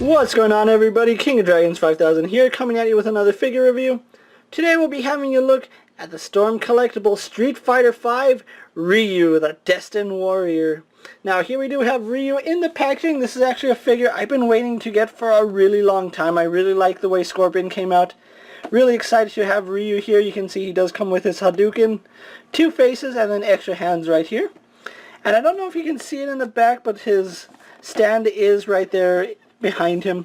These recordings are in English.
What's going on, everybody? KingofDragons 5000 here, coming at you with another figure review. Today we'll be having a look at the Storm Collectibles Street Fighter V Ryu, the Destined Warrior. Now here we do have Ryu in the packaging. This is actually a figure I've been waiting to get for a really long time. I really like the way Scorpion came out. Really excited to have Ryu here. You can see he does come with his Hadouken, two faces, and then extra hands right here. And I don't know if you can see it in the back, but his stand is right there behind him.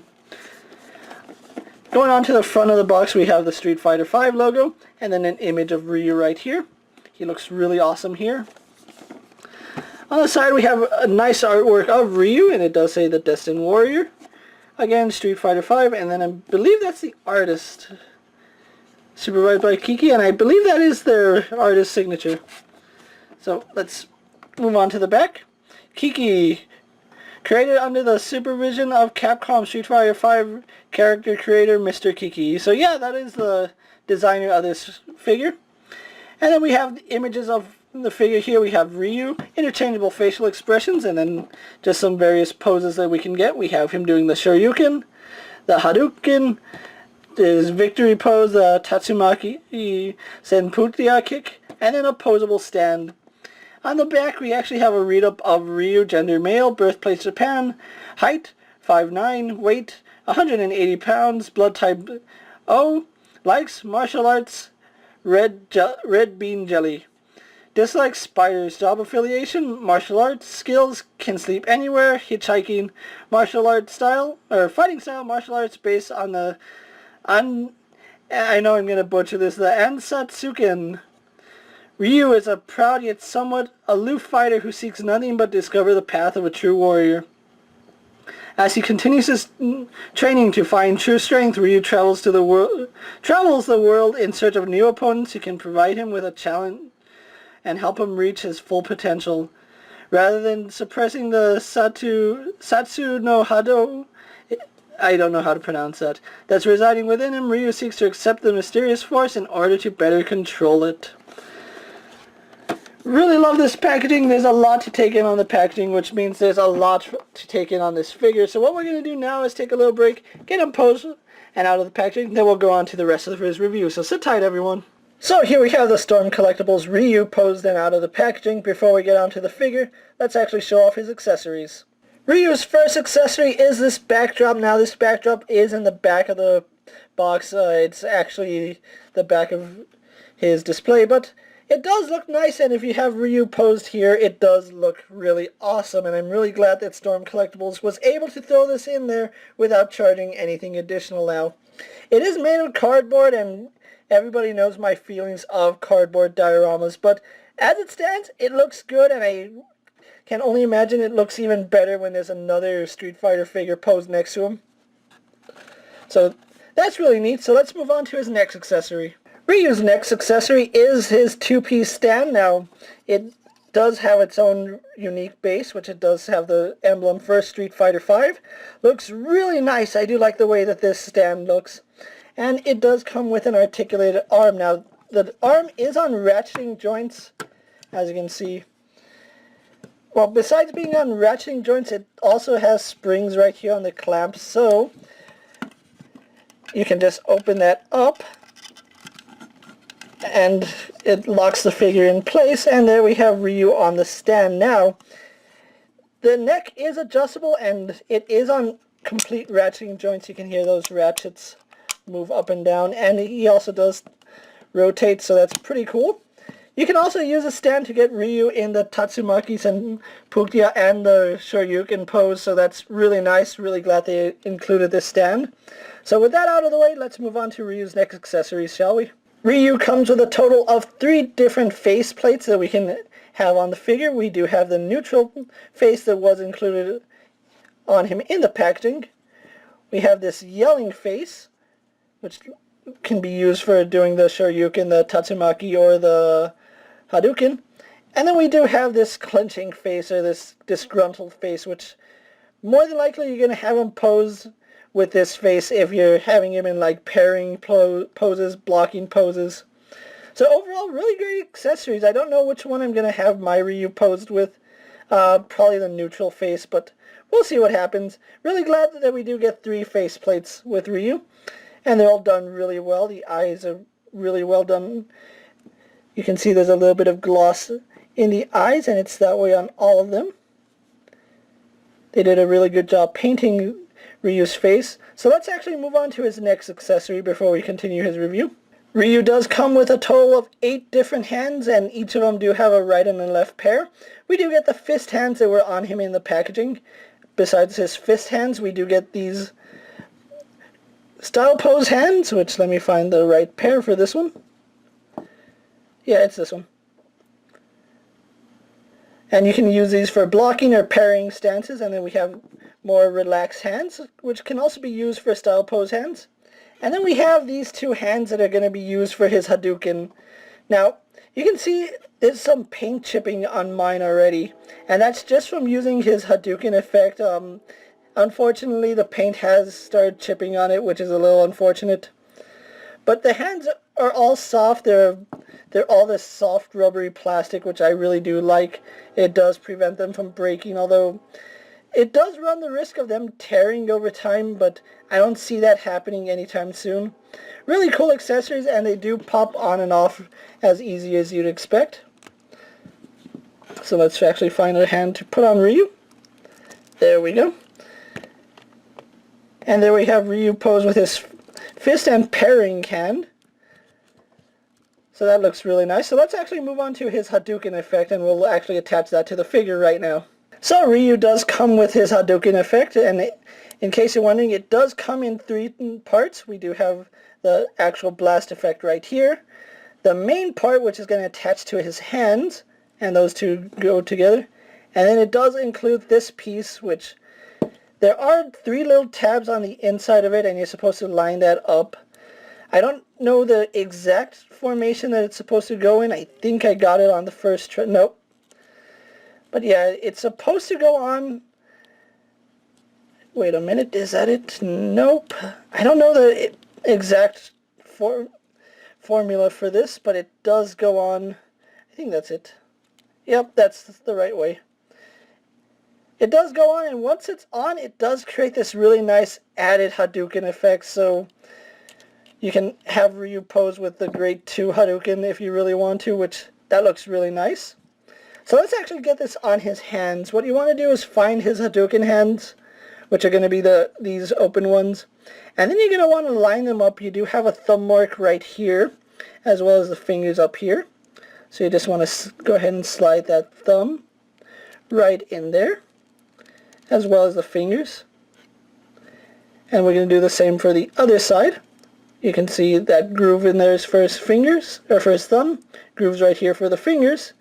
Going on to the front of the box, we have the Street Fighter V logo, and then an image of Ryu right here. He looks really awesome here. On the side we have a nice artwork of Ryu, and it does say the Destined Warrior. Again, Street Fighter V, and then I believe that's the artist, supervised by Kiki, and I believe that is their artist signature. So let's move on to the back. Kiki, created under the supervision of Capcom Street Fighter V character creator Mr. Kiki. So yeah, that is the designer of this figure. And then we have the images of the figure here. We have Ryu, interchangeable facial expressions, and then just some various poses that we can get. We have him doing the Shoryuken, the Hadouken, his victory pose, the Tatsumaki Senputia kick, and then a posable stand. On the back, we actually have a read-up of Ryu, gender male, birthplace Japan, height 5'9", weight 180 pounds, blood type O, likes martial arts, red bean jelly. Dislikes spiders, job affiliation, martial arts, skills, can sleep anywhere, hitchhiking, martial arts style, or fighting style, martial arts based on the, I know I'm going to butcher this, the Ansatsuken. Ryu is a proud yet somewhat aloof fighter who seeks nothing but discover the path of a true warrior. As he continues his training to find true strength, Ryu travels the world in search of new opponents who can provide him with a challenge and help him reach his full potential. Rather than suppressing the Satsu no Hado, I don't know how to pronounce that, that's residing within him, Ryu seeks to accept the mysterious force in order to better control it. Really love this packaging. There's a lot to take in on the packaging, which means there's a lot to take in on this figure. So what we're going to do now is take a little break, get him posed and out of the packaging, then we'll go on to the rest of his review. So sit tight, everyone. So here we have the Storm Collectibles Ryu posed and out of the packaging. Before we get on to the figure, let's actually show off his accessories. Ryu's first accessory is this backdrop. Now this backdrop is in the back of the box. It's actually the back of his display, but it does look nice, and if you have Ryu posed here, it does look really awesome, and I'm really glad that Storm Collectibles was able to throw this in there without charging anything additional now. It is made of cardboard, and everybody knows my feelings of cardboard dioramas, but as it stands, it looks good, and I can only imagine it looks even better when there's another Street Fighter figure posed next to him. So that's really neat, so let's move on to his next accessory. Ryu's next accessory is his two-piece stand. Now, it does have its own unique base, which it does have the emblem for Street Fighter V. Looks really nice. I do like the way that this stand looks. And it does come with an articulated arm. Now, the arm is on ratcheting joints, as you can see. Well, besides being on ratcheting joints, it also has springs right here on the clamps, so you can just open that up and it locks the figure in place, and there we have Ryu on the stand. Now, the neck is adjustable and it is on complete ratcheting joints. You can hear those ratchets move up and down, and he also does rotate, so that's pretty cool. You can also use a stand to get Ryu in the Tatsumaki Senputia and the Shoryuken pose, so that's really nice. Really glad they included this stand. So with that out of the way, let's move on to Ryu's next accessories, shall we? Ryu comes with a total of 3 different face plates that we can have on the figure. We do have the neutral face that was included on him in the packaging. We have this yelling face, which can be used for doing the Shoryuken, the Tatsumaki, or the Hadouken. And then we do have this clenching face, or this disgruntled face, which more than likely you're going to have him pose with this face if you're having him in like parrying poses, blocking poses. So overall, really great accessories. I don't know which one I'm going to have my Ryu posed with. Probably the neutral face, but we'll see what happens. Really glad that we do get 3 face plates with Ryu, and they're all done really well. The eyes are really well done. You can see there's a little bit of gloss in the eyes, and it's that way on all of them. They did a really good job painting Ryu's face. So let's actually move on to his next accessory before we continue his review. Ryu does come with a total of 8 different hands, and each of them do have a right and a left pair. We do get the fist hands that were on him in the packaging. Besides his fist hands, we do get these style pose hands, which let me find the right pair for this one. Yeah, it's this one. And you can use these for blocking or parrying stances, and then we have more relaxed hands, which can also be used for style pose hands. And then we have these 2 hands that are going to be used for his Hadouken. Now, you can see there's some paint chipping on mine already, and that's just from using his Hadouken effect. Unfortunately, the paint has started chipping on it, which is a little unfortunate. But the hands are all soft. They're all this soft rubbery plastic, which I really do like. It does prevent them from breaking, although it does run the risk of them tearing over time, but I don't see that happening anytime soon. Really cool accessories, and they do pop on and off as easy as you'd expect. So let's actually find a hand to put on Ryu. There we go. And there we have Ryu pose with his fist and parrying hand. So that looks really nice. So let's actually move on to his Hadouken effect, and we'll actually attach that to the figure right now. So Ryu does come with his Hadouken effect, and in case you're wondering, it does come in 3 parts. We do have the actual blast effect right here, the main part which is going to attach to his hands, and those 2 go together, and then it does include this piece, which there are 3 little tabs on the inside of it, and you're supposed to line that up. I don't know the exact formation that it's supposed to go in. I think I got it on the first try. Nope. But yeah, it's supposed to go on. Wait a minute, is that it? Nope. I don't know the exact formula for this, but it does go on. I think that's it. Yep, that's the right way. It does go on, and once it's on, it does create this really nice added Hadouken effect, so you can have Ryu pose with the Grade 2 Hadouken if you really want to, which that looks really nice. So let's actually get this on his hands. What you want to do is find his Hadouken hands, which are going to be these open ones. And then you're going to want to line them up. You do have a thumb mark right here, as well as the fingers up here. So you just want to go ahead and slide that thumb right in there, as well as the fingers. And we're going to do the same for the other side. You can see that groove in there is for his fingers, or for his thumb. Grooves right here for the fingers.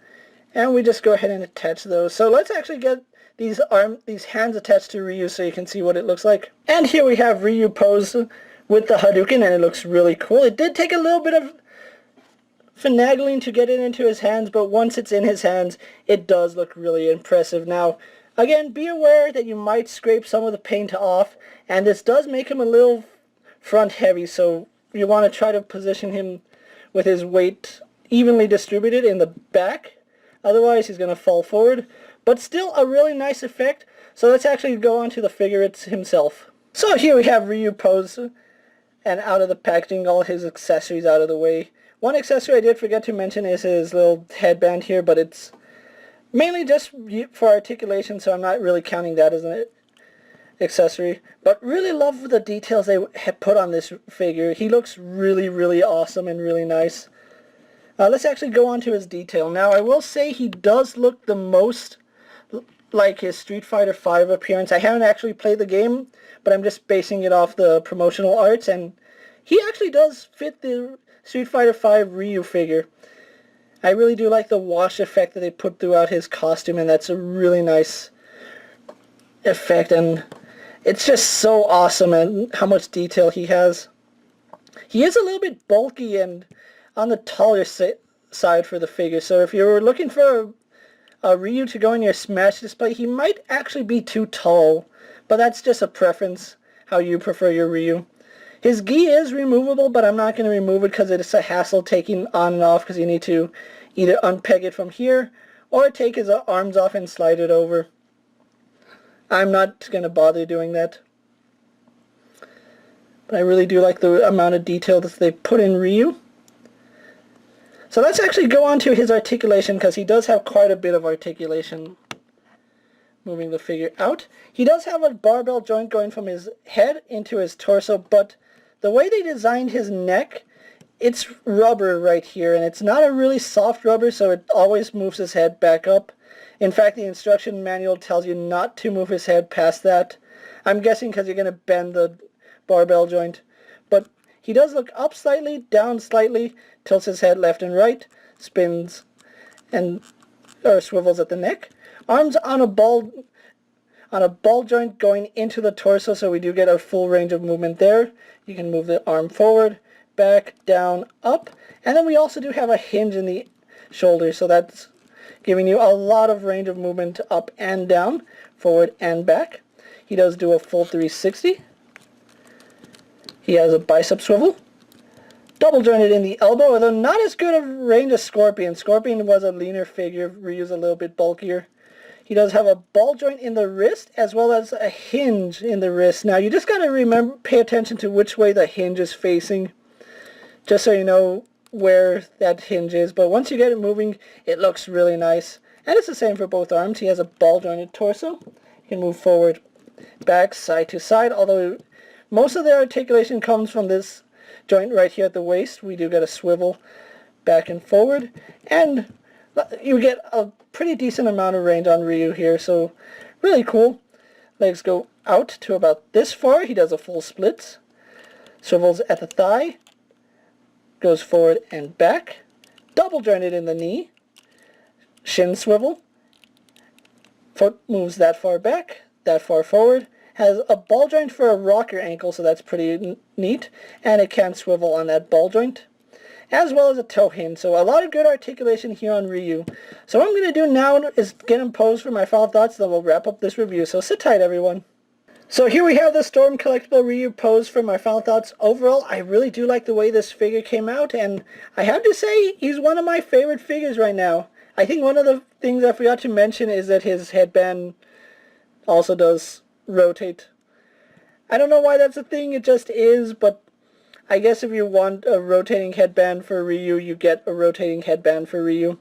And we just go ahead and attach those. So let's actually get these hands attached to Ryu so you can see what it looks like. And here we have Ryu pose with the Hadouken, and it looks really cool. It did take a little bit of finagling to get it into his hands, but once it's in his hands, it does look really impressive. Now, again, be aware that you might scrape some of the paint off, and this does make him a little front heavy, so you want to try to position him with his weight evenly distributed in the back. Otherwise, he's going to fall forward. But still a really nice effect. So let's actually go on to the figure himself. So here we have Ryu pose, and out of the packaging, all his accessories out of the way. One accessory I did forget to mention is his little headband here, but it's mainly just for articulation, so I'm not really counting that as an accessory. But really love the details they have put on this figure. He looks really, really awesome and really nice. Let's actually go on to his detail. Now, I will say he does look the most like his Street Fighter V appearance. I haven't actually played the game, but I'm just basing it off the promotional arts, and he actually does fit the Street Fighter V Ryu figure. I really do like the wash effect that they put throughout his costume, and that's a really nice effect, and it's just so awesome and how much detail he has. He is a little bit bulky and on the taller side for the figure, so if you're looking for a Ryu to go in your Smash display, he might actually be too tall, but that's just a preference, how you prefer your Ryu. His gi is removable, but I'm not going to remove it because it's a hassle taking on and off, because you need to either unpeg it from here or take his arms off and slide it over. I'm not going to bother doing that. But I really do like the amount of detail that they put in Ryu. So let's actually go on to his articulation, because he does have quite a bit of articulation. Moving the figure out. He does have a barbell joint going from his head into his torso, but the way they designed his neck, it's rubber right here, and it's not a really soft rubber, so it always moves his head back up. In fact, the instruction manual tells you not to move his head past that. I'm guessing because you're going to bend the barbell joint. But he does look up slightly, down slightly, tilts his head left and right, spins and swivels at the neck. Arms on a ball joint going into the torso, so we do get a full range of movement there. You can move the arm forward, back, down, up, and then we also do have a hinge in the shoulder, so that's giving you a lot of range of movement up and down, forward and back. He does do a full 360. He has a bicep swivel. Double jointed in the elbow, although not as good a range as Scorpion. Scorpion was a leaner figure, Ryu's a little bit bulkier. He does have a ball joint in the wrist as well as a hinge in the wrist. Now you just got to pay attention to which way the hinge is facing, just so you know where that hinge is. But once you get it moving, it looks really nice. And it's the same for both arms. He has a ball jointed torso. He can move forward, back, side to side, although most of the articulation comes from this joint right here at the waist. We do get a swivel back and forward, and you get a pretty decent amount of range on Ryu here, so really cool. Legs go out to about this far. He does a full splits. Swivels at the thigh. Goes forward and back. Double jointed in the knee. Shin swivel. Foot moves that far back, that far forward. Has a ball joint for a rocker ankle, so that's pretty neat. And it can swivel on that ball joint, as well as a toe hinge. So a lot of good articulation here on Ryu. So what I'm going to do now is get him posed for my final thoughts, then we'll wrap up this review. So sit tight, everyone. So here we have the Storm Collectible Ryu posed for my final thoughts. Overall, I really do like the way this figure came out, and I have to say, he's one of my favorite figures right now. I think one of the things I forgot to mention is that his headband also does rotate. I don't know why that's a thing, it just is, but I guess if you want a rotating headband for Ryu, you get a rotating headband for Ryu.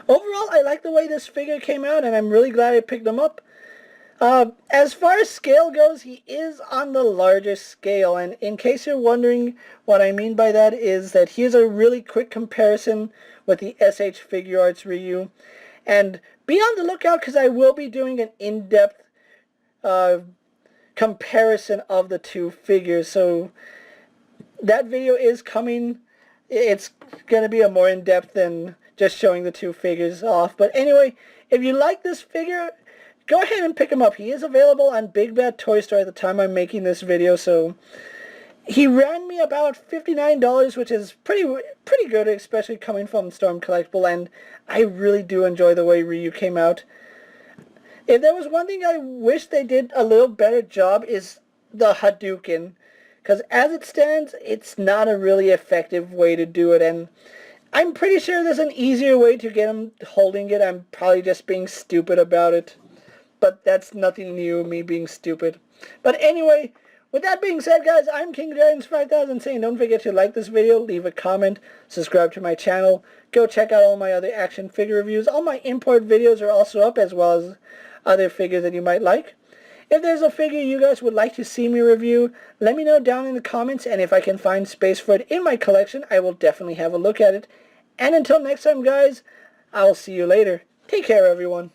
Overall, I like the way this figure came out, and I'm really glad I picked him up. As far as scale goes, he is on the larger scale, and in case you're wondering what I mean by that is that here's a really quick comparison with the SH Figure Arts Ryu. And be on the lookout, because I will be doing an in-depth comparison of the two figures, so that video is coming. It's going to be a more in-depth than just showing the two figures off. But anyway, if you like this figure, go ahead and pick him up. He is available on Big Bad Toy Store at the time I'm making this video, so he ran me about $59, which is pretty good, especially coming from Storm Collectible, and I really do enjoy the way Ryu came out. If there was one thing I wish they did a little better job is the Hadouken, because as it stands, it's not a really effective way to do it, and I'm pretty sure there's an easier way to get him holding it. I'm probably just being stupid about it, but that's nothing new, me being stupid. But anyway, with that being said, guys, I'm KingofDragons 5000 saying don't forget to like this video, leave a comment, subscribe to my channel, go check out all my other action figure reviews. All my import videos are also up, as well as other figures that you might like. If there's a figure you guys would like to see me review, let me know down in the comments, and if I can find space for it in my collection, I will definitely have a look at it. And until next time, guys, I'll see you later. Take care, everyone.